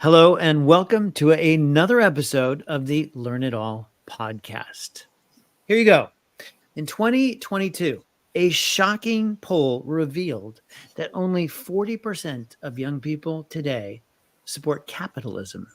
Hello, and welcome to another episode of the Learn It All podcast. Here you go. In 2022, a shocking poll revealed that only 40% of young people today support capitalism.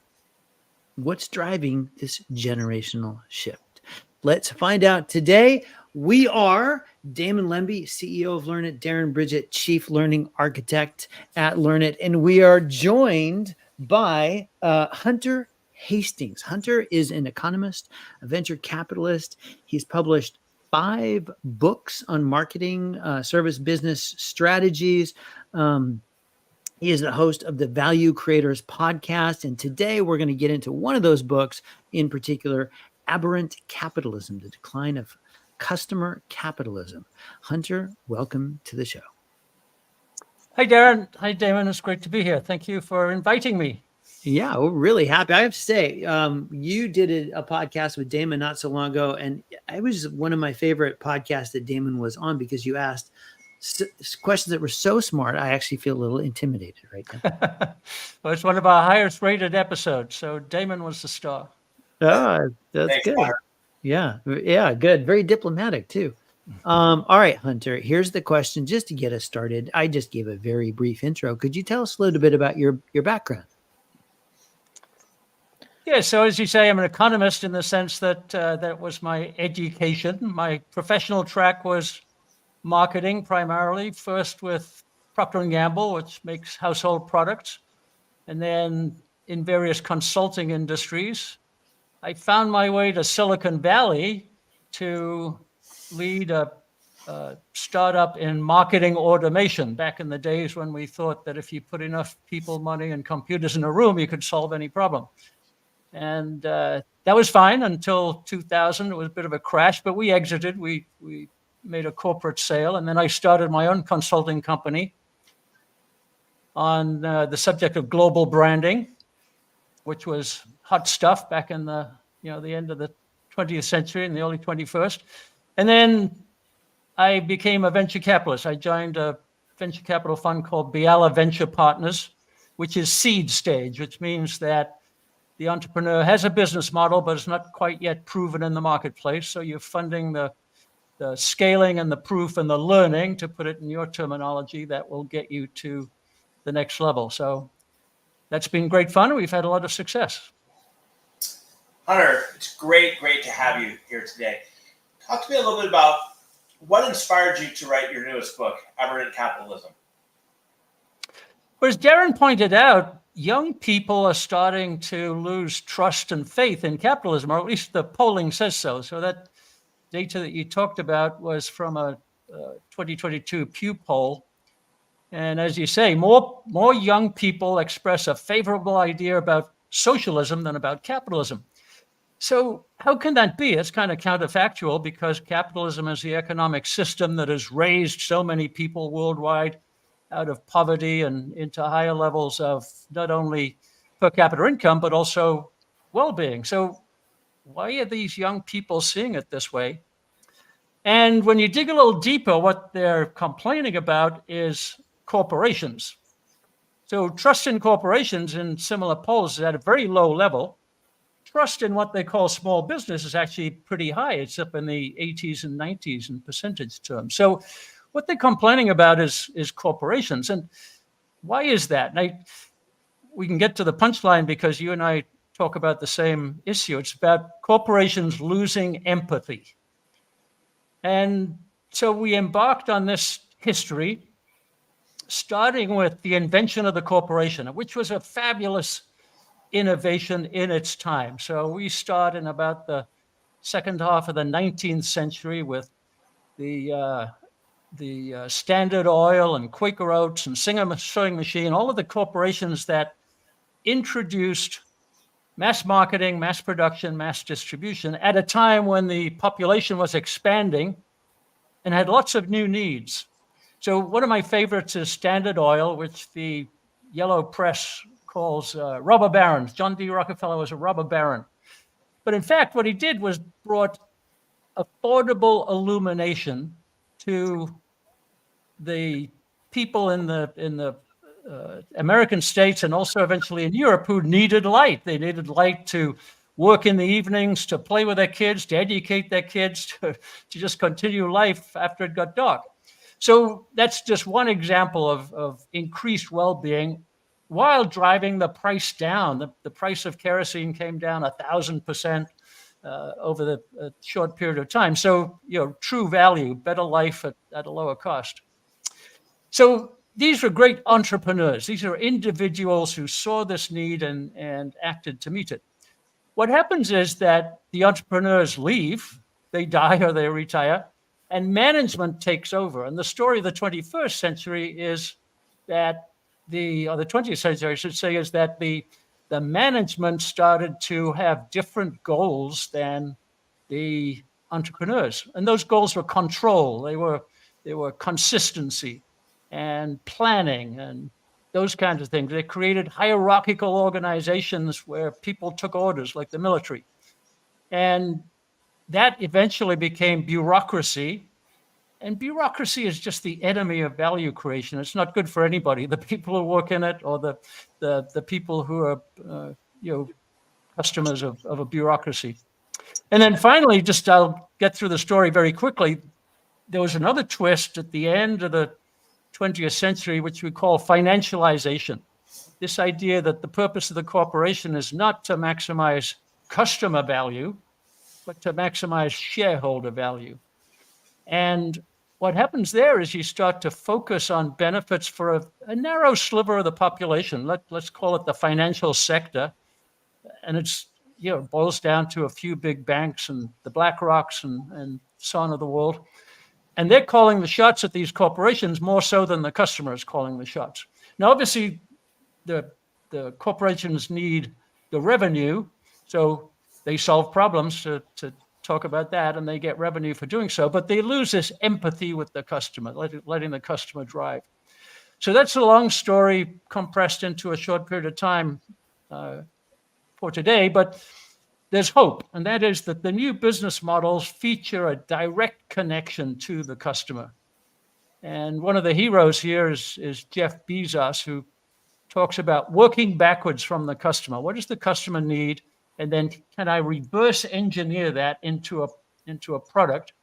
What's driving this generational shift? Let's find out today. We are Damon Lemby, CEO of Learn It, Darren Bridget, Chief Learning Architect at Learn It, and we are joined by Hunter Hastings. Hunter is an economist, a venture capitalist. He's published 5 books on marketing, service business strategies. He is the host of the Value Creators podcast. And today we're going to get into one of those books in particular, Aberrant Capitalism, the Decline of Customer Capitalism. Hunter, welcome to the show. Hi, Darren. Hi, Damon. It's great to be here. Thank you for inviting me. Yeah, we're really happy. I have to say, you did a podcast with Damon not so long ago, and it was one of my favorite podcasts that Damon was on because you asked questions that were so smart. I actually feel a little intimidated right now. Well, it's one of our highest rated episodes, so Damon was the star. Oh, that's Thanks, good. Mark. Yeah, good. Very diplomatic too. All right, Hunter, here's the question just to get us started. I just gave a very brief intro. Could you tell us a little bit about your background? Yeah, so as you say, I'm an economist in the sense that that was my education. My professional track was marketing primarily, first with Procter & Gamble, which makes household products, and then in various consulting industries. I found my way to Silicon Valley to lead a startup in marketing automation back in the days when we thought that if you put enough people, money, and computers in a room, you could solve any problem. And that was fine until 2000. It was a bit of a crash, but we exited. We made a corporate sale, and then I started my own consulting company on the subject of global branding, which was hot stuff back in the end of the 20th century and the early 21st. And then I became a venture capitalist. I joined a venture capital fund called Biala Venture Partners, which is seed stage, which means that the entrepreneur has a business model, but it's not quite yet proven in the marketplace. So you're funding the scaling and the proof and the learning, to put it in your terminology, that will get you to the next level. So that's been great fun. We've had a lot of success. Hunter, it's great to have you here today. Talk to me a little bit about what inspired you to write your newest book, Aberrant Capitalism. Well, as Darren pointed out, young people are starting to lose trust and faith in capitalism, or at least the polling says so. So that data that you talked about was from a 2022 Pew poll. And as you say, more young people express a favorable idea about socialism than about capitalism. So how can that be? It's kind of counterfactual, because capitalism is the economic system that has raised so many people worldwide out of poverty and into higher levels of not only per capita income, but also well-being. So why are these young people seeing it this way? And when you dig a little deeper, what they're complaining about is corporations. So trust in corporations in similar polls is at a very low level. Trust in what they call small business is actually pretty high. It's up in the 80s and 90s in percentage terms. So what they're complaining about is corporations. And why is that? And we can get to the punchline, because you and I talk about the same issue. It's about corporations losing empathy. And so we embarked on this history, starting with the invention of the corporation, which was a fabulous innovation in its time. So we start in about the second half of the 19th century with the Standard Oil and Quaker Oats and Singer Sewing Machine, all of the corporations that introduced mass marketing, mass production, mass distribution at a time when the population was expanding and had lots of new needs. So one of my favorites is Standard Oil, which the yellow press calls robber barons. John D. Rockefeller was a robber baron. But in fact, what he did was brought affordable illumination to the people in the American states and also eventually in Europe who needed light. They needed light to work in the evenings, to play with their kids, to educate their kids, to just continue life after it got dark. So that's just one example of increased well-being while driving the price down. The price of kerosene came down 1,000% over the short period of time. So, true value, better life at a lower cost. So these were great entrepreneurs. These are individuals who saw this need and acted to meet it. What happens is that the entrepreneurs leave, they die or they retire, and management takes over. And the story of the 21st century is that or the 20th century, I should say, is that the management started to have different goals than the entrepreneurs. And those goals were control. They were consistency and planning and those kinds of things. They created hierarchical organizations where people took orders, like the military. And that eventually became bureaucracy. And bureaucracy is just the enemy of value creation. It's not good for anybody, the people who work in it or the people who are customers of a bureaucracy. And then finally, I'll get through the story very quickly. There was another twist at the end of the 20th century, which we call financialization. This idea that the purpose of the corporation is not to maximize customer value, but to maximize shareholder value. And what happens there is you start to focus on benefits for a narrow sliver of the population. Let's call it the financial sector. And it boils down to a few big banks and the BlackRocks and so on of the world. And they're calling the shots at these corporations more so than the customer is calling the shots. Now, obviously, the corporations need the revenue, so they solve problems to talk about that, and they get revenue for doing so, but they lose this empathy with the customer, letting the customer drive. So that's a long story compressed into a short period of time for today, but there's hope, and that is that the new business models feature a direct connection to the customer. And one of the heroes here is Jeff Bezos, who talks about working backwards from the customer. What does the customer need? And then can I reverse engineer that into a product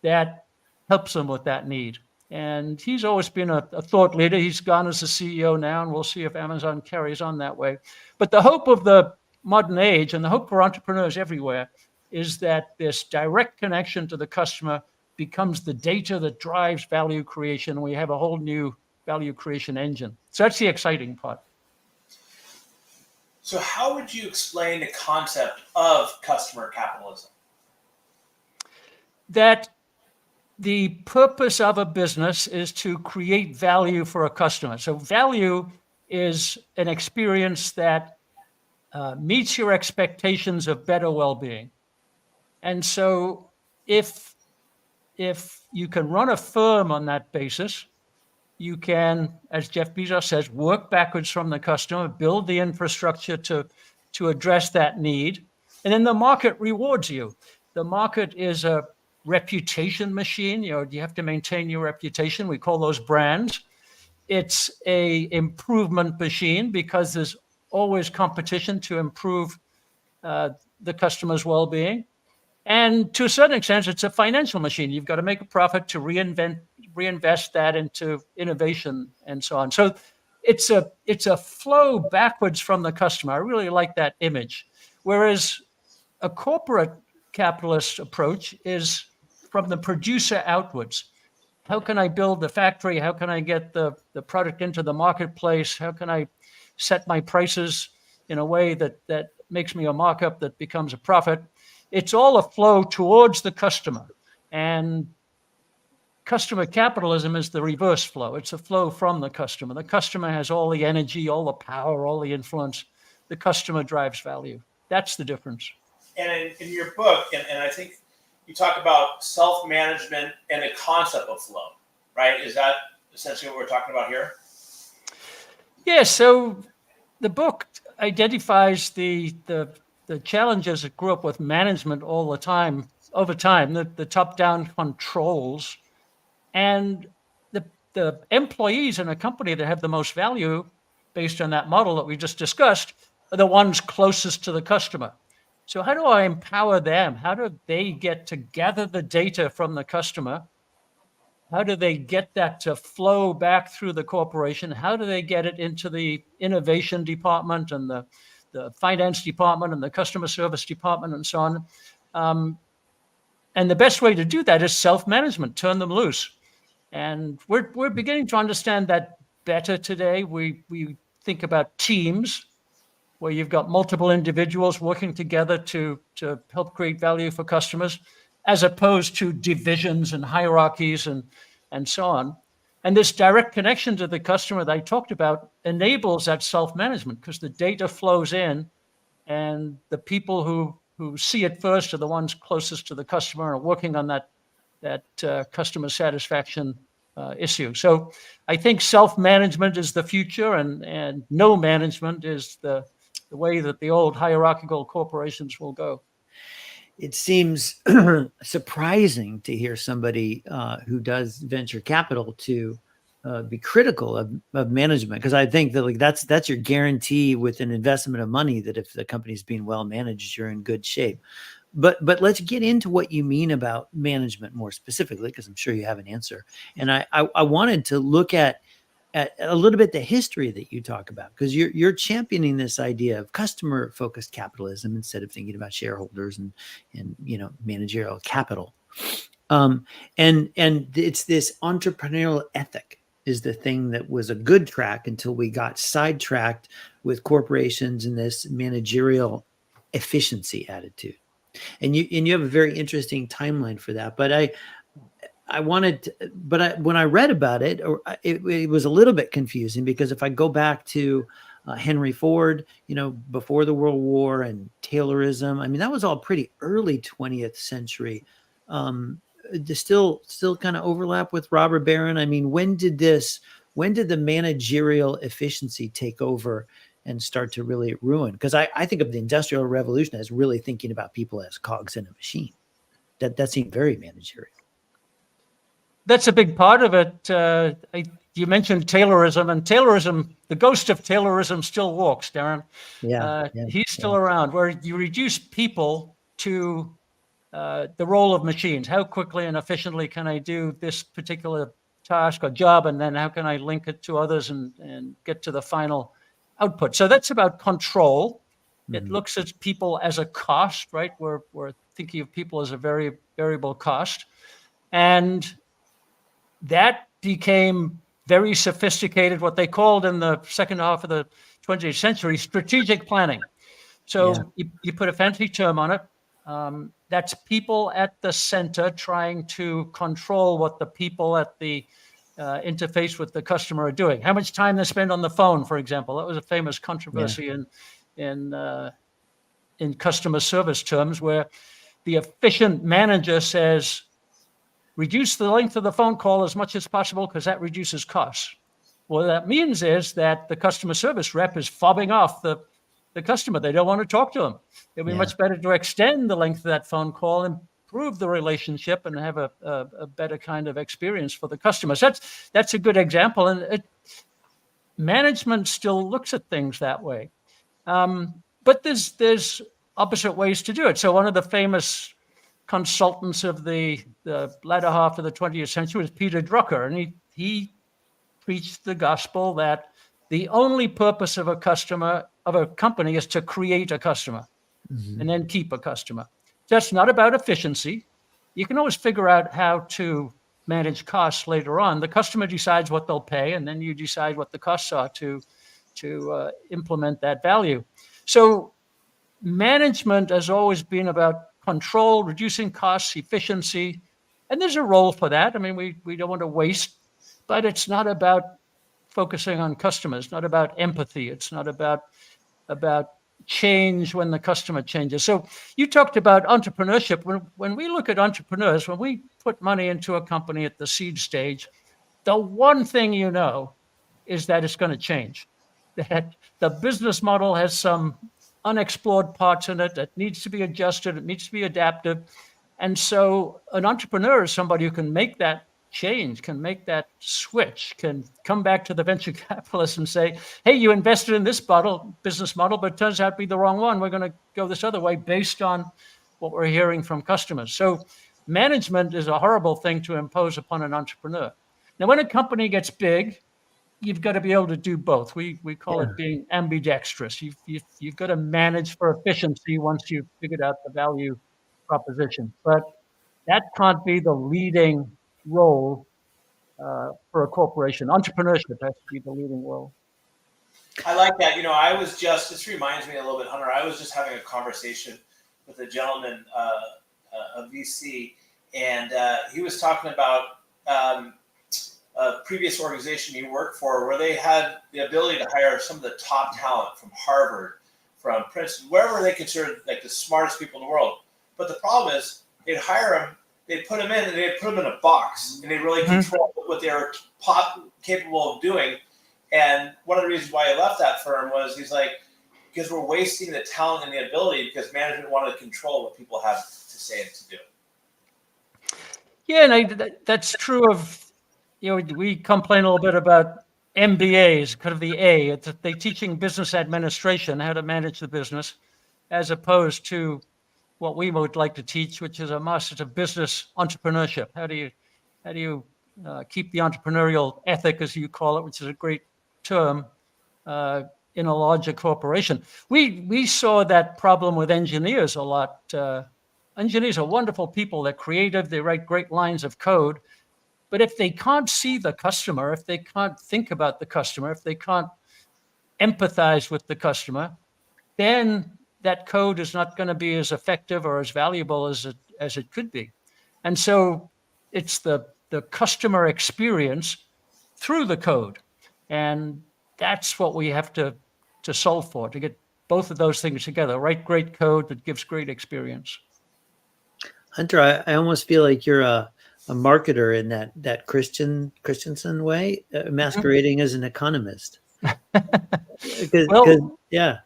that helps them with that need? And he's always been a thought leader. He's gone as a CEO now, and we'll see if Amazon carries on that way. But the hope of the modern age and the hope for entrepreneurs everywhere is that this direct connection to the customer becomes the data that drives value creation. We have a whole new value creation engine. So that's the exciting part. So how would you explain the concept of customer capitalism? That the purpose of a business is to create value for a customer. So value is an experience that meets your expectations of better well-being. And so if you can run a firm on that basis, you can, as Jeff Bezos says, work backwards from the customer, build the infrastructure to address that need, and then the market rewards you. The market is a reputation machine. You have to maintain your reputation. We call those brands. It's a improvement machine because there's always competition to improve the customer's well-being. And to a certain extent, it's a financial machine. You've got to make a profit to reinvest that into innovation and so on. So it's a flow backwards from the customer. I really like that image. Whereas a corporate capitalist approach is from the producer outwards. How can I build the factory? How can I get the product into the marketplace? How can I set my prices in a way that makes me a markup that becomes a profit? It's all a flow towards the customer. And customer capitalism is the reverse flow. It's a flow from the customer. The customer has all the energy, all the power, all the influence. The customer drives value. That's the difference. And in your book, and I think you talk about self-management and the concept of flow, right? Is that essentially what we're talking about here? Yeah, so the book identifies the challenges that grew up with management all the time, over time, the top-down controls. And the employees in a company that have the most value based on that model that we just discussed, are the ones closest to the customer. So how do I empower them? How do they get to gather the data from the customer? How do they get that to flow back through the corporation? How do they get it into the innovation department and the finance department and the customer service department and so on? And the best way to do that is self-management, turn them loose. And we're beginning to understand that better today. We think about teams where you've got multiple individuals working together to help create value for customers, as opposed to divisions and hierarchies and so on. And this direct connection to the customer that I talked about enables that self-management because the data flows in and the people who see it first are the ones closest to the customer and are working on that customer satisfaction issue. So I think self-management is the future and no management is the way that the old hierarchical corporations will go. It seems surprising to hear somebody who does venture capital to be critical of management, because I think that like that's your guarantee with an investment of money that if the company's being well managed, you're in good shape. But let's get into what you mean about management more specifically, because I'm sure you have an answer. And I wanted to look at a little bit the history that you talk about, because you're championing this idea of customer focused capitalism instead of thinking about shareholders and managerial capital. And it's this entrepreneurial ethic is the thing that was a good track until we got sidetracked with corporations and this managerial efficiency attitude. And you have a very interesting timeline for that. But when I read about it, it was a little bit confusing, because if I go back to Henry Ford, before the World War, and Taylorism, I mean, that was all pretty early 20th century. Still kind of overlap with robber baron. I mean, when did the managerial efficiency take over and start to really ruin? Because I think of the Industrial Revolution as really thinking about people as cogs in a machine. That seemed very managerial. That's a big part of it. You mentioned Taylorism, and Taylorism, the ghost of Taylorism still walks, Darren. He's still around, where you reduce people to the role of machines. How quickly and efficiently can I do this particular task or job, and then how can I link it to others and get to the final output? So that's about control. It looks at people as a cost, right? We're thinking of people as a very variable cost. And that became very sophisticated, what they called in the second half of the 20th century, strategic planning. So you put a fancy term on it. That's people at the center trying to control what the people at the interface with the customer are doing. How much time they spend on the phone, for example. That was a famous controversy in customer service terms, where the efficient manager says, reduce the length of the phone call as much as possible because that reduces costs. What that means is that the customer service rep is fobbing off the customer. They don't want to talk to them. It'd be much better to extend the length of that phone call, improve the relationship, and have a better kind of experience for the customers. That's a good example. And management still looks at things that way. But there's opposite ways to do it. So one of the famous consultants of the latter half of the 20th century was Peter Drucker, and he preached the gospel that the only purpose of a company is to create a customer and then keep a customer. That's not about efficiency. You can always figure out how to manage costs later on. The customer decides what they'll pay, and then you decide what the costs are to implement that value. So management has always been about control, reducing costs, efficiency, and there's a role for that. I mean, we don't want to waste, but it's not about focusing on customers, not about empathy. It's not about change when the customer changes. So you talked about entrepreneurship. When we look at entrepreneurs, when we put money into a company at the seed stage, the one thing is that it's going to change, that the business model has some unexplored parts in it that needs to be adjusted, it needs to be adaptive. And so an entrepreneur is somebody who can make that change, can make that switch, can come back to the venture capitalist and say, hey, you invested in this business model, but it turns out to be the wrong one. We're going to go this other way based on what we're hearing from customers. So management is a horrible thing to impose upon an entrepreneur. Now, when a company gets big, you've got to be able to do both. We call it being ambidextrous. You've got to manage for efficiency once you've figured out the value proposition. But that can't be the leading role for a corporation. Entrepreneurship has to be the leading role. I like that. This reminds me a little bit, Hunter. I was just having a conversation with a gentleman, a VC, and he was talking about a previous organization he worked for where they had the ability to hire some of the top talent from Harvard, from Princeton, wherever they considered like the smartest people in the world. But the problem is they'd hire them, they'd put them in, and they'd put them in a box, and they really control what they were capable of doing. And one of the reasons why he left that firm was he's like, because we're wasting the talent and the ability because management wanted to control what people have to say and to do. Yeah, and that's true of, we complain a little bit about MBAs, kind of the A. They're teaching business administration, how to manage the business, as opposed to what we would like to teach, which is a master's of business entrepreneurship. How do you keep the entrepreneurial ethic, as you call it, which is a great term, in a larger corporation? We saw that problem with engineers a lot. Engineers are wonderful people. They're creative. They write great lines of code. But if they can't see the customer, if they can't think about the customer, if they can't empathize with the customer, then that code is not going to be as effective or as valuable as it could be. And so it's the customer experience through the code. And that's what we have to solve for, to get both of those things together. Write great code that gives great experience. Hunter, I almost feel like you're a marketer in that Christensen way, masquerading as an economist. Yeah.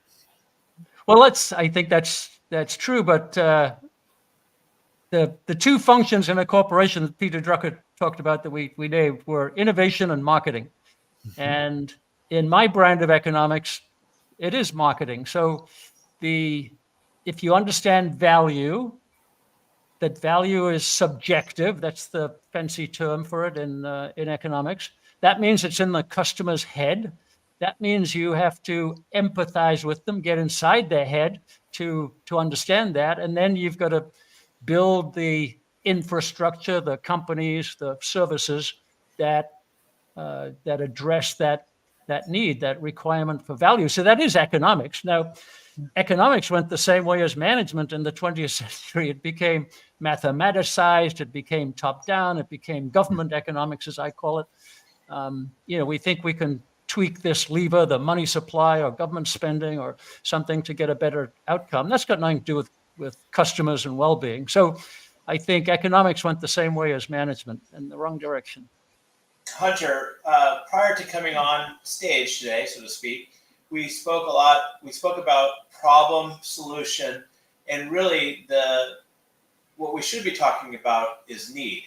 Well, I think that's true, but the two functions in a corporation that Peter Drucker talked about that we named were innovation and marketing. And in my brand of economics, it is marketing. So if you understand value, that value is subjective. That's the fancy term for it in economics. That means it's in the customer's head. That means you have to empathize with them, get inside their head to understand that. And then you've got to build the infrastructure, the companies, the services that address that need, that requirement for value. So that is economics. Now, economics went the same way as management in the 20th century. It became mathematicized, it became top-down, it became government economics, as I call it. We think we can tweak this lever, the money supply or government spending or something to get a better outcome. That's got nothing to do with customers and well-being. So I think economics went the same way as management, in the wrong direction. Hunter, prior to coming on stage today, so to speak, we spoke a lot. We spoke about problem, solution, and really what we should be talking about is need.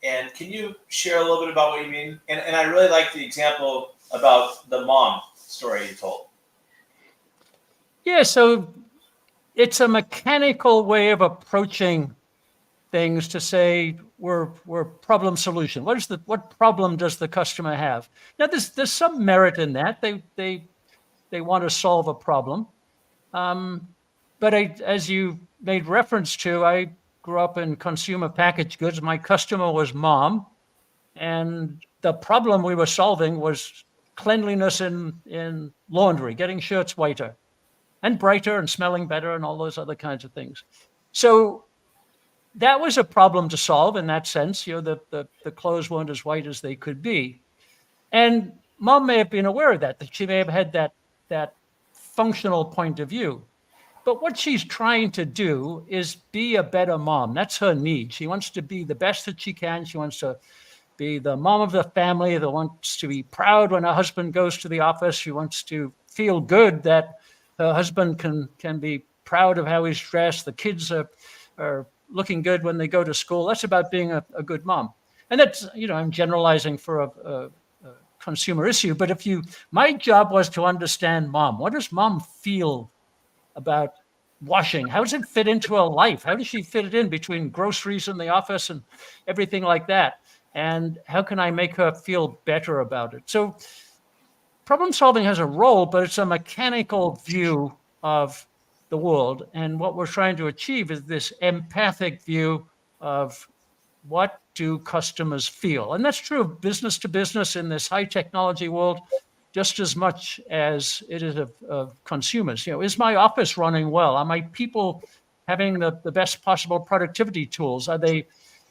And can you share a little bit about what you mean? And I really like the example about the mom story you told. Yeah, so it's a mechanical way of approaching things to say we're problem solution. What problem does the customer have? Now there's some merit in that. They want to solve a problem. But as you made reference to, I grew up in consumer packaged goods. My customer was mom, and the problem we were solving was cleanliness in laundry, getting shirts whiter and brighter and smelling better and all those other kinds of things. So that was a problem to solve in that sense. The clothes weren't as white as they could be. And mom may have been aware of that she may have had that functional point of view. But what she's trying to do is be a better mom. That's her need. She wants to be the best that she can. She wants to be the mom of the family that wants to be proud when her husband goes to the office. She wants to feel good that her husband can be proud of how he's dressed. The kids are looking good when they go to school. That's about being a good mom. And that's, I'm generalizing for a consumer issue, but my job was to understand mom. What does mom feel about washing? How does it fit into her life? How does she fit it in between groceries in the office and everything like that? And how can I make her feel better about it? So problem solving has a role, but it's a mechanical view of the world. And what we're trying to achieve is this empathic view of what do customers feel? And that's true of business to business in this high technology world, just as much as it is of consumers. Is my office running well? Are my people having the best possible productivity tools?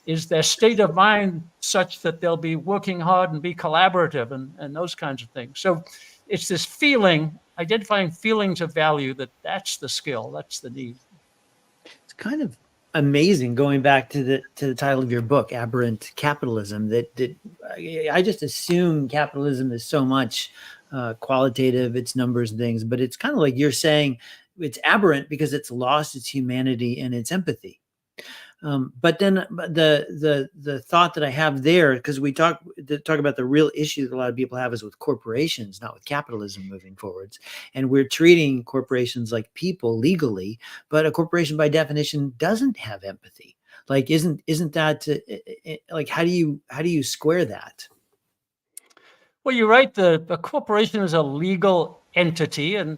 Is their state of mind such that they'll be working hard and be collaborative and those kinds of things? So it's this feeling, identifying feelings of value, that's the skill, that's the need. It's kind of amazing, going back to the title of your book, Aberrant Capitalism, that I just assume capitalism is so much qualitative, it's numbers and things, but it's kind of like you're saying it's aberrant because it's lost its humanity and its empathy. But then the thought that I have there, because we talk about the real issue that a lot of people have is with corporations, not with capitalism moving forwards. And we're treating corporations like people legally, but a corporation by definition doesn't have empathy. Like, isn't that like, how do you square that? Well, you're right. The corporation is a legal entity, and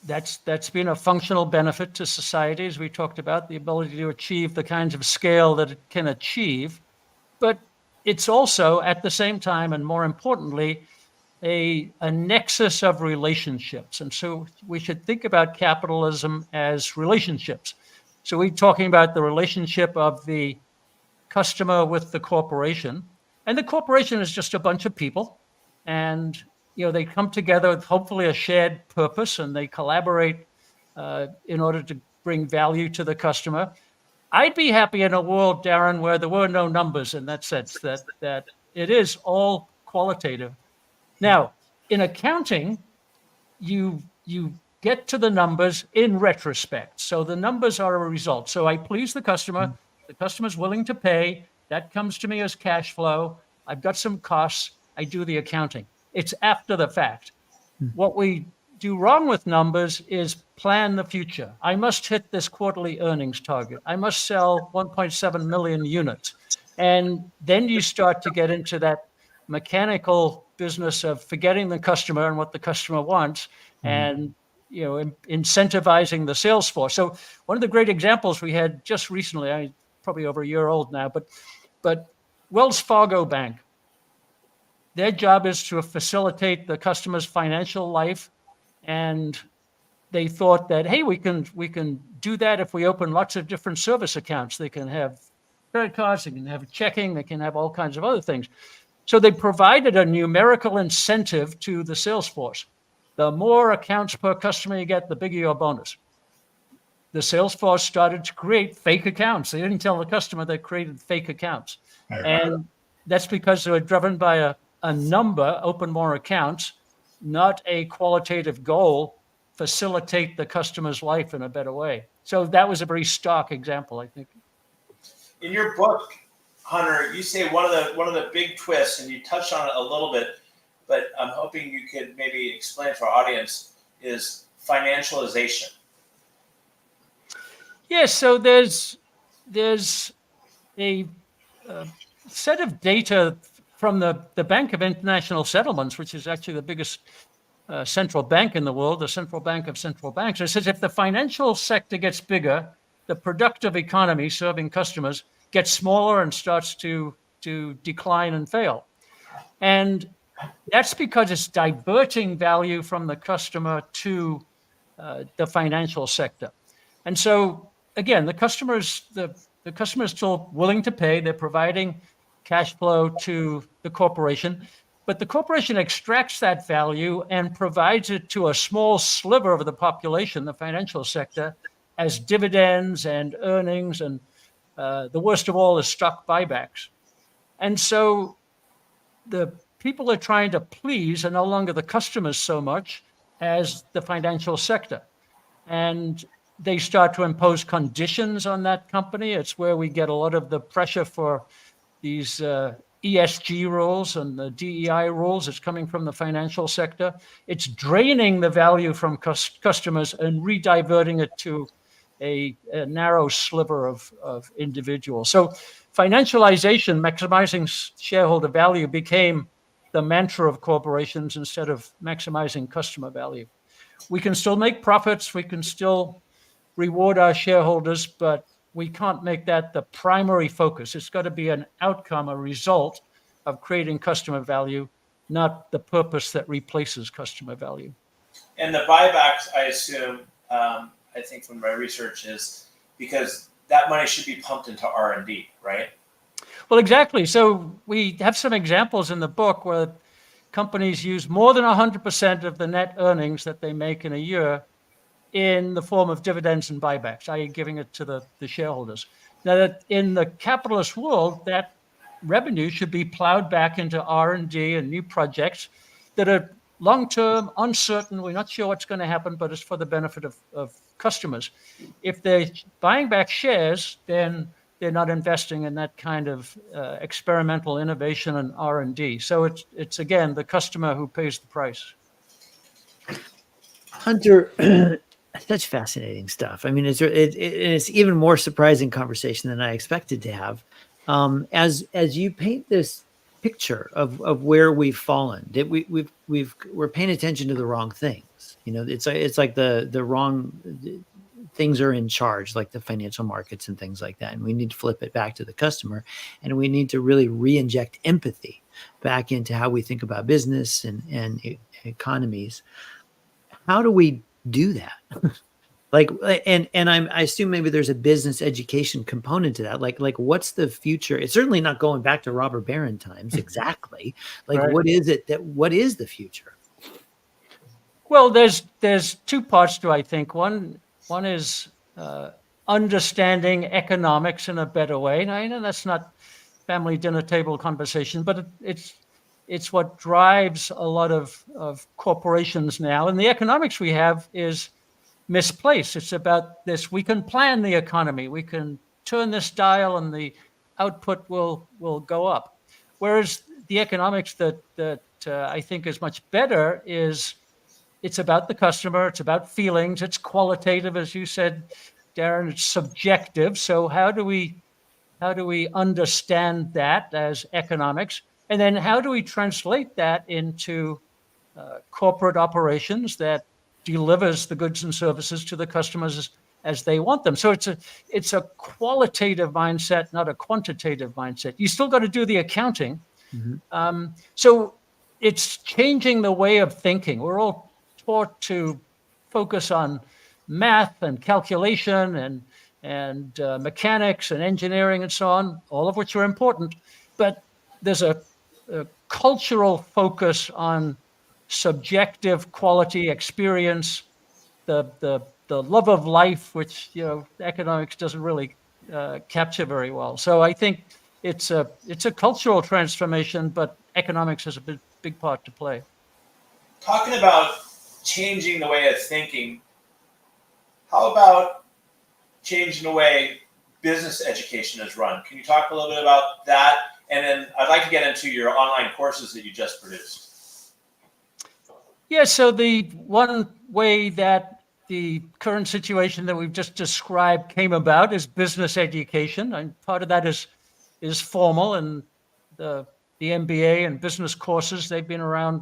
that's been a functional benefit to society, as we talked about, the ability to achieve the kinds of scale that it can achieve. But it's also, at the same time, and more importantly, a nexus of relationships. And so we should think about capitalism as relationships. So we're talking about the relationship of the customer with the corporation. And the corporation is just a bunch of people. And they come together with hopefully a shared purpose, and they collaborate in order to bring value to the customer. I'd be happy in a world, Darren, where there were no numbers in that sense, that it is all qualitative. Now, in accounting, you get to the numbers in retrospect. So the numbers are a result. So I please the customer's willing to pay, that comes to me as cash flow. I've got some costs, I do the accounting. It's after the fact. What we do wrong with numbers is plan the future. I must hit this quarterly earnings target. I must sell 1.7 million units. And then you start to get into that mechanical business of forgetting the customer and what the customer wants, and incentivizing the sales force. So one of the great examples we had just recently, probably over a year old now, but Wells Fargo Bank. Their job is to facilitate the customer's financial life, and they thought that, hey, we can do that if we open lots of different service accounts. They can have credit cards, they can have checking, they can have all kinds of other things. So they provided a numerical incentive to the sales force. The more accounts per customer you get, the bigger your bonus. The sales force started to create fake accounts. They didn't tell the customer they created fake accounts. And that's because they were driven by a number, open more accounts, not a qualitative goal, facilitate the customer's life in a better way. So that was a very stark example, I think. In your book, Hunter, you say one of the big twists, and you touched on it a little bit, but I'm hoping you could maybe explain to our audience, is financialization. Yes, so there's a set of data from the Bank of International Settlements, which is actually the biggest central bank in the world, the central bank of central banks. It says if the financial sector gets bigger, the productive economy serving customers gets smaller and starts to decline and fail. And that's because it's diverting value from the customer to the financial sector. And so, again, the customer is still willing to pay. They're providing cash flow to the corporation, but the corporation extracts that value and provides it to a small sliver of the population, the financial sector, as dividends and earnings, and the worst of all is stock buybacks. And so the people are trying to please are no longer the customers so much as the financial sector. And they start to impose conditions on that company. It's where we get a lot of the pressure for these ESG rules and the DEI rules. It's coming from the financial sector. It's draining the value from customers and re-diverting it to a narrow sliver of individuals. So financialization, maximizing shareholder value, became the mantra of corporations instead of maximizing customer value. We can still make profits. We can still reward our shareholders, but we can't make that the primary focus. It's got to be an outcome, a result of creating customer value, not the purpose that replaces customer value. And the buybacks, I assume, I think from my research, is because that money should be pumped into R&D, right? Well, exactly. So we have some examples in the book where companies use more than 100% of the net earnings that they make in a year in the form of dividends and buybacks, i.e. giving it to the shareholders. Now, that in the capitalist world, that revenue should be plowed back into R&D and new projects that are long-term, uncertain. We're not sure what's going to happen, but it's for the benefit of customers. If they're buying back shares, then they're not investing in that kind of experimental innovation and R&D. So it's again, the customer who pays the price. Hunter, such fascinating stuff. I mean, it's even more surprising conversation than I expected to have. As you paint this picture of where we've fallen, that we're paying attention to the wrong things. You know, it's like the wrong things are in charge, like the financial markets and things like that. And we need to flip it back to the customer, and we need to really re-inject empathy back into how we think about business and economies. How do we do that? I assume maybe there's a business education component to that. Like what's the future? It's certainly not going back to robber baron times. Exactly. Like, right. What is the future? Well, there's two parts to, I think. One is understanding economics in a better way. Now, I know that's not family dinner table conversation, but it's what drives a lot of corporations now. And the economics we have is misplaced. It's about this: we can plan the economy, we can turn this dial, and the output will go up. Whereas the economics that I think is much better is it's about the customer, it's about feelings, it's qualitative, as you said, Darren. It's subjective. So how do we understand that as economics, and then how do we translate that into corporate operations that delivers the goods and services to the customers as they want them? So it's a qualitative mindset, not a quantitative mindset. You still got to do the accounting. Mm-hmm. So it's changing the way of thinking. We're all taught to focus on math and calculation and mechanics and engineering and so on, all of which are important. But there's a cultural focus on subjective quality experience, the love of life, which economics doesn't really capture very well. So I think it's a cultural transformation, but economics has a big part to play. Talking about changing the way of thinking, how about changing the way business education is run? Can you talk a little bit about that? And then I'd like to get into your online courses that you just produced. Yeah, so the one way that the current situation that we've just described came about is business education. And part of that is formal, and the MBA and business courses, they've been around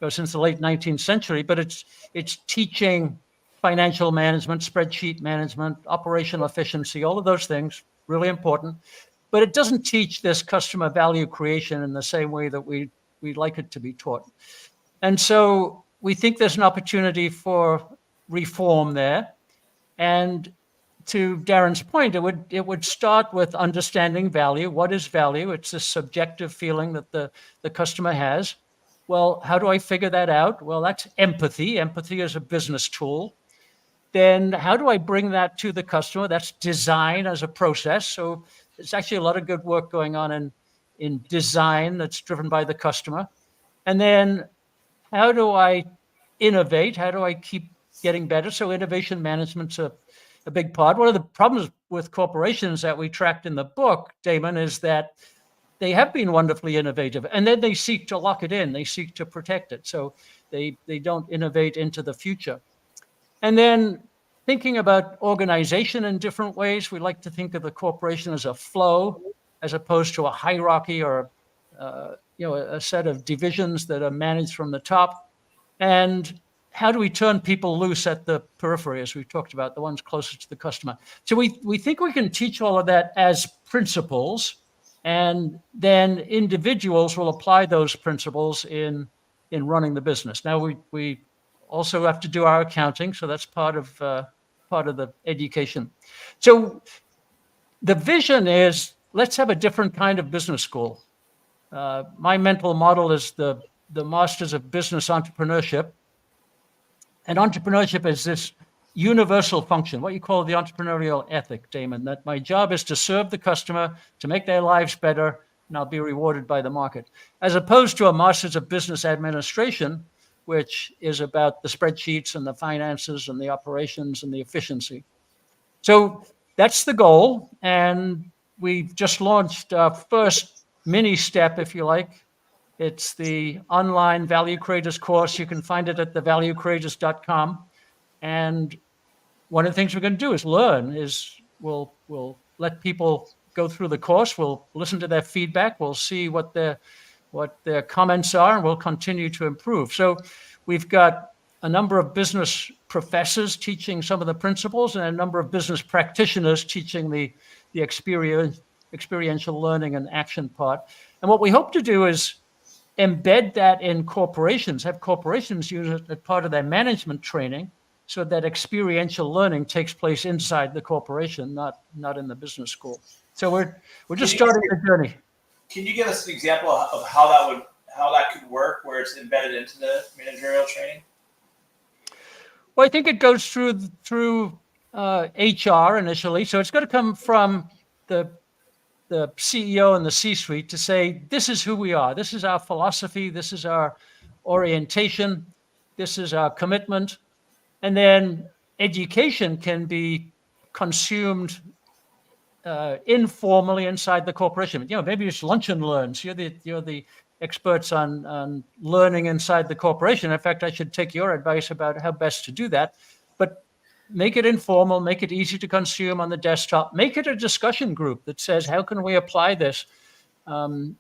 since the late 19th century, but it's teaching financial management, spreadsheet management, operational efficiency, all of those things, really important. But it doesn't teach this customer value creation in the same way that we'd like it to be taught. And so we think there's an opportunity for reform there. And to Darren's point, it would start with understanding value. What is value? It's a subjective feeling that the customer has. Well, how do I figure that out? Well, that's empathy. Empathy is a business tool. Then how do I bring that to the customer? That's design as a process. So there's actually a lot of good work going on in design that's driven by the customer. And then how do I innovate? How do I keep getting better? So innovation management's a big part. One of the problems with corporations that we tracked in the book, Damon, is that they have been wonderfully innovative, and then they seek to lock it in. They seek to protect it, so they don't innovate into the future. And then thinking about organization in different ways, we like to think of the corporation as a flow, as opposed to a hierarchy or a set of divisions that are managed from the top. And how do we turn people loose at the periphery, as we talked about, the ones closest to the customer? So we think we can teach all of that as principles, and then individuals will apply those principles in running the business. Now we also have to do our accounting, so that's part of the education. So the vision is, let's have a different kind of business school. My mental model is the Masters of Business Entrepreneurship. And entrepreneurship is this universal function, what you call the entrepreneurial ethic, Damon, that my job is to serve the customer, to make their lives better, and I'll be rewarded by the market. As opposed to a Masters of Business Administration, which is about the spreadsheets and the finances and the operations and the efficiency. So that's the goal. And we've just launched our first mini step, if you like. It's the online Value Creators course. You can find it at thevaluecreators.com. And one of the things we're going to do is learn, we'll let people go through the course. We'll listen to their feedback. We'll see what their comments are, and we'll continue to improve. So we've got a number of business professors teaching some of the principles, and a number of business practitioners teaching the experiential learning and action part. And what we hope to do is embed that in corporations, have corporations use it as part of their management training, so that experiential learning takes place inside the corporation, not in the business school. So we're just starting the journey. Can you give us an example of how that could work, where it's embedded into the managerial training? Well, I think it goes through HR initially. So it's going to come from the CEO and the C-suite to say, this is who we are. This is our philosophy. This is our orientation. This is our commitment. And then education can be consumed informally inside the corporation. Maybe it's lunch and learns. You're the experts on learning inside the corporation. In fact, I should take your advice about how best to do that. But make it informal, make it easy to consume on the desktop, make it a discussion group that says, how can we apply this?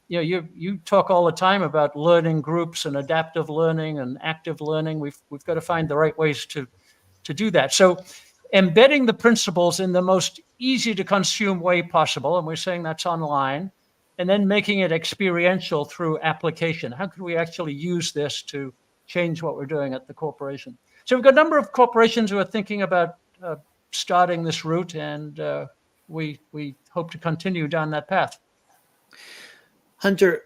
You talk all the time about learning groups and adaptive learning and active learning. We've got to find the right ways to do that. So embedding the principles in the most easy to consume way possible, and we're saying that's online, and then making it experiential through application. How can we actually use this to change what we're doing at the corporation? So we've got a number of corporations who are thinking about starting this route, and we hope to continue down that path. Hunter,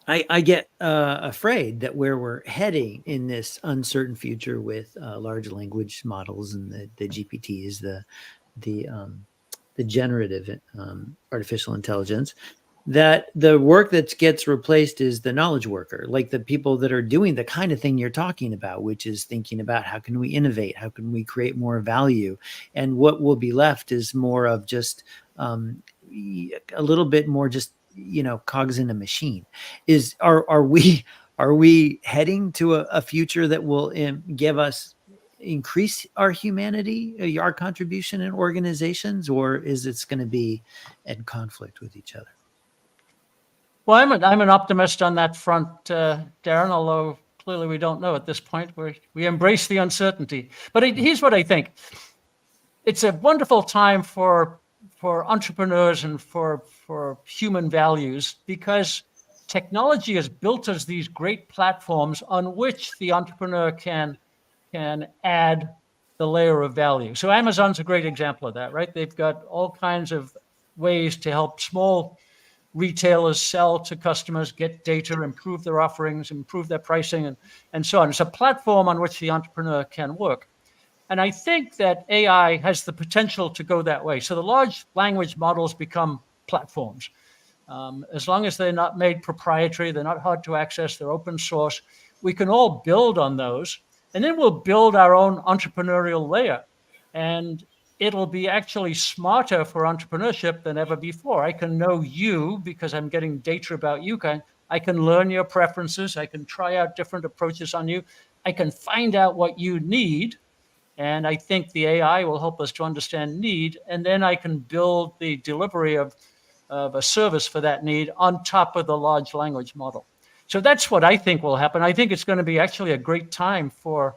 I get afraid that where we're heading in this uncertain future with large language models and the GPTs, the generative artificial intelligence, that the work that gets replaced is the knowledge worker, like the people that are doing the kind of thing you're talking about, which is thinking about how can we innovate, how can we create more value, and what will be left is more of just a little bit more just cogs in a machine. Are we heading to a future that will give us increase our humanity, our contribution in organizations, or is it going to be in conflict with each other? Well, I'm an optimist on that front, Darren, although clearly we don't know at this point. We embrace the uncertainty. But here's what I think. It's a wonderful time for entrepreneurs and for human values, because technology has built us these great platforms on which the entrepreneur can add the layer of value. So Amazon's a great example of that, right? They've got all kinds of ways to help small retailers sell to customers, get data, improve their offerings, improve their pricing, and so on. It's a platform on which the entrepreneur can work. And I think that AI has the potential to go that way. So the large language models become platforms. As long as they're not made proprietary, they're not hard to access, they're open source, we can all build on those. And then we'll build our own entrepreneurial layer. And it'll be actually smarter for entrepreneurship than ever before. I can know you because I'm getting data about you. I can learn your preferences. I can try out different approaches on you. I can find out what you need. And I think the AI will help us to understand need. And then I can build the delivery of a service for that need on top of the large language model. So that's what I think will happen. I think it's going to be actually a great time for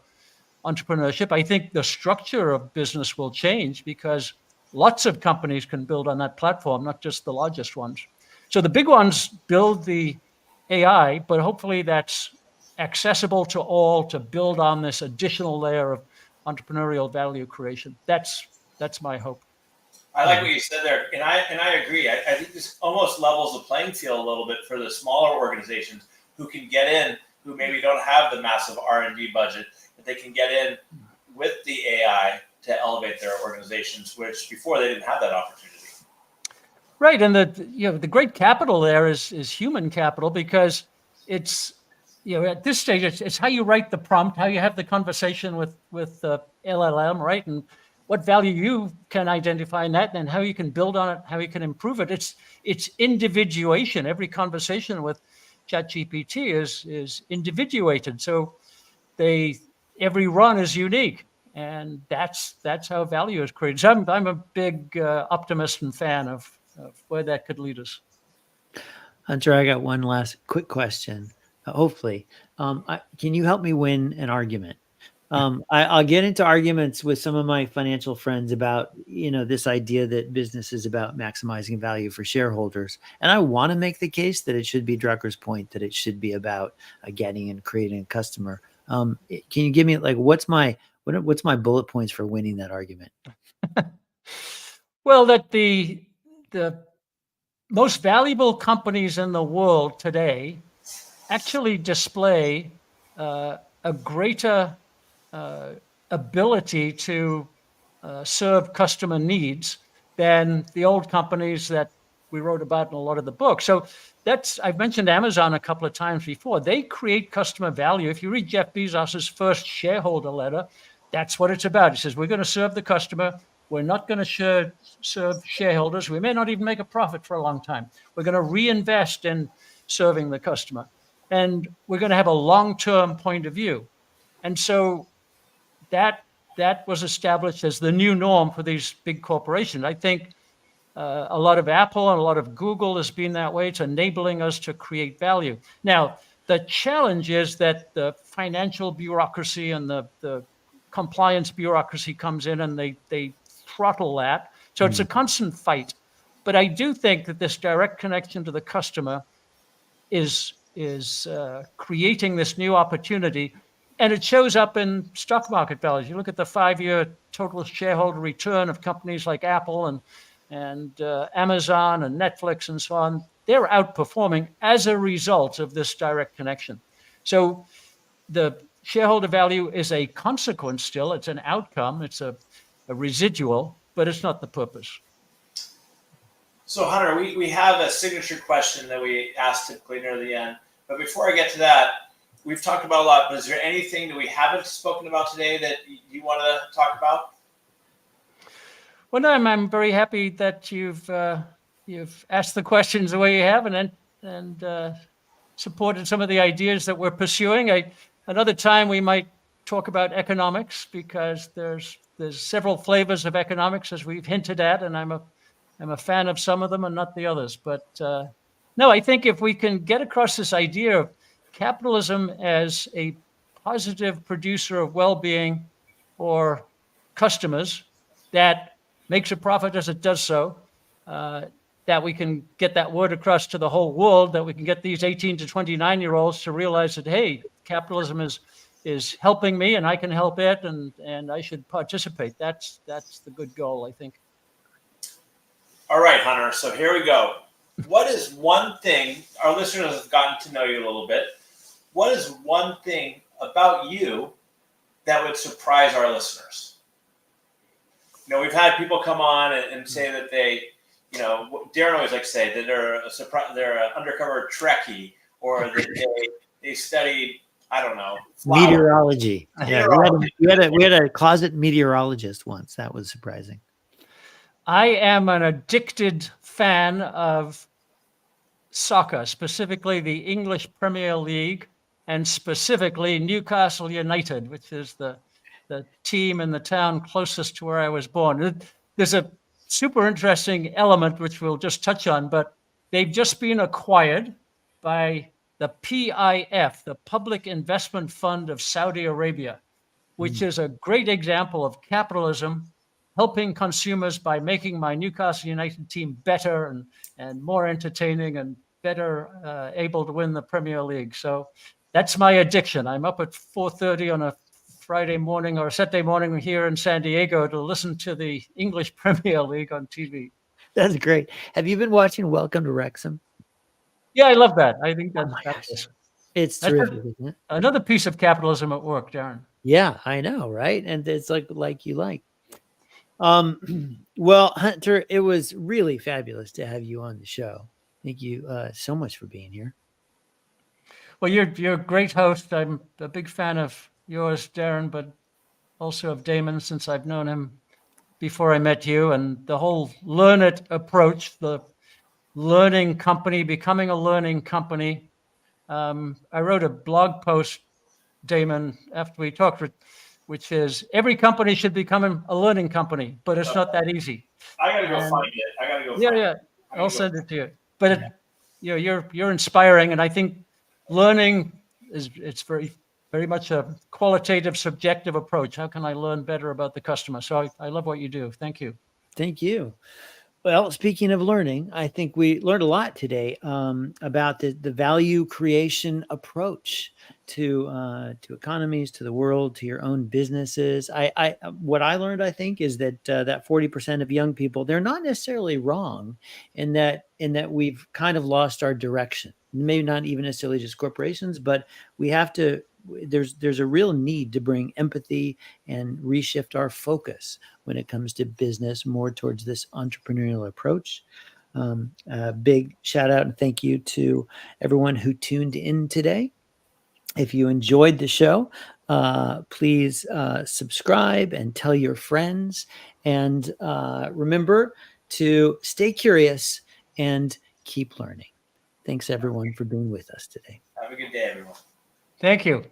entrepreneurship. I think the structure of business will change because lots of companies can build on that platform, not just the largest ones. So the big ones build the AI, but hopefully that's accessible to all to build on this additional layer of entrepreneurial value creation. That's my hope. I like what you said there, and I agree. I think this almost levels the playing field a little bit for the smaller organizations who can get in, who maybe don't have the massive R&D budget, but they can get in with the AI to elevate their organizations, which before they didn't have that opportunity. Right, and the great capital there is human capital, because it's at this stage it's how you write the prompt, how you have the conversation with LLM, right, and what value you can identify in that, and how you can build on it, how you can improve it. It's individuation. Every conversation with ChatGPT is individuated, so every run is unique, and that's how value is created. So I'm a big optimist and fan of where that could lead us. Hunter, I got one last quick question. Hopefully, can you help me win an argument? I'll get into arguments with some of my financial friends about, this idea that business is about maximizing value for shareholders. And I want to make the case that it should be Drucker's point, that it should be about getting and creating a customer. Can you give me what's my bullet points for winning that argument? Well, that the most valuable companies in the world today actually display a greater ability to serve customer needs than the old companies that we wrote about in a lot of the books. So I've mentioned Amazon a couple of times before. They create customer value. If you read Jeff Bezos's first shareholder letter, that's what it's about. He says, we're going to serve the customer. We're not going to serve shareholders. We may not even make a profit for a long time. We're going to reinvest in serving the customer. And we're going to have a long-term point of view. And so that was established as the new norm for these big corporations. I think a lot of Apple and a lot of Google has been that way. It's enabling us to create value. Now, the challenge is that the financial bureaucracy and the compliance bureaucracy comes in and they throttle that. So it's a constant fight. But I do think that this direct connection to the customer is creating this new opportunity, and it shows up in stock market values. You look at the 5-year total shareholder return of companies like Apple and Amazon and Netflix and so on. They're outperforming as a result of this direct connection. So the shareholder value is a consequence still. It's an outcome. It's a residual, but it's not the purpose. So Hunter, we have a signature question that we ask typically near the end. But before I get to that, we've talked about a lot, but is there anything that we haven't spoken about today that you want to talk about? Well, no, I'm very happy that you've asked the questions the way you have and supported some of the ideas that we're pursuing. Another time we might talk about economics, because there's several flavors of economics, as we've hinted at, and I'm a fan of some of them and not the others. But no, I think if we can get across this idea of capitalism as a positive producer of well-being for customers that makes a profit as it does so, that we can get that word across to the whole world, that we can get these 18 to 29-year-olds to realize that, hey, capitalism is helping me and I can help it, and I should participate. That's the good goal, I think. All right, Hunter. So here we go. What is one thing, our listeners have gotten to know you a little bit. What is one thing about you that would surprise our listeners? We've had people come on and say that they, Darren always likes to say that they're an undercover Trekkie, or that they studied, I don't know, meteorology. Yeah, we had a closet meteorologist once. That was surprising. I am an addicted fan of soccer, specifically the English Premier League, and specifically Newcastle United, which is the team in the town closest to where I was born. There's a super interesting element which we'll just touch on, but they've just been acquired by the PIF, the Public Investment Fund of Saudi Arabia, which is a great example of capitalism helping consumers by making my Newcastle United team better and more entertaining and better able to win the Premier League. So that's my addiction. I'm up at 4:30 on a Friday morning or Saturday morning here in San Diego to listen to the English Premier League on TV. That's great. Have you been watching Welcome to Wrexham? Yeah, I love that. I think Oh that's my gosh. fabulous. It's That's terrific, isn't it? another piece of capitalism at work, Darren. Yeah, I know, right? And it's like you like. Well, Hunter, it was really fabulous to have you on the show. Thank you so much for being here. Well, you're a great host. I'm a big fan of yours, Darren, but also of Damon since I've known him before I met you. And the whole learn it approach, the learning company, becoming a learning company. I wrote a blog post, Damon, after we talked, which is every company should become a learning company, but it's not that easy. I gotta go And- find it. I gotta go. Yeah, find yeah. It. I I'll gotta go. send it to you. But it, you know, you're inspiring, and I think learning it's very much a qualitative, subjective approach. How can I learn better about the customer? So I love what you do. Thank you. Thank you. Well, speaking of learning, I think we learned a lot today about the value creation approach to economies, to the world, to your own businesses. What I learned, I think, is that that 40% of young people, they're not necessarily wrong in that we've kind of lost our direction. Maybe not even necessarily just corporations, but we have to. There's a real need to bring empathy and reshift our focus when it comes to business more towards this entrepreneurial approach. Big shout out and thank you to everyone who tuned in today. If you enjoyed the show, please subscribe and tell your friends. And remember to stay curious and keep learning. Thanks everyone for being with us today. Have a good day, everyone. Thank you.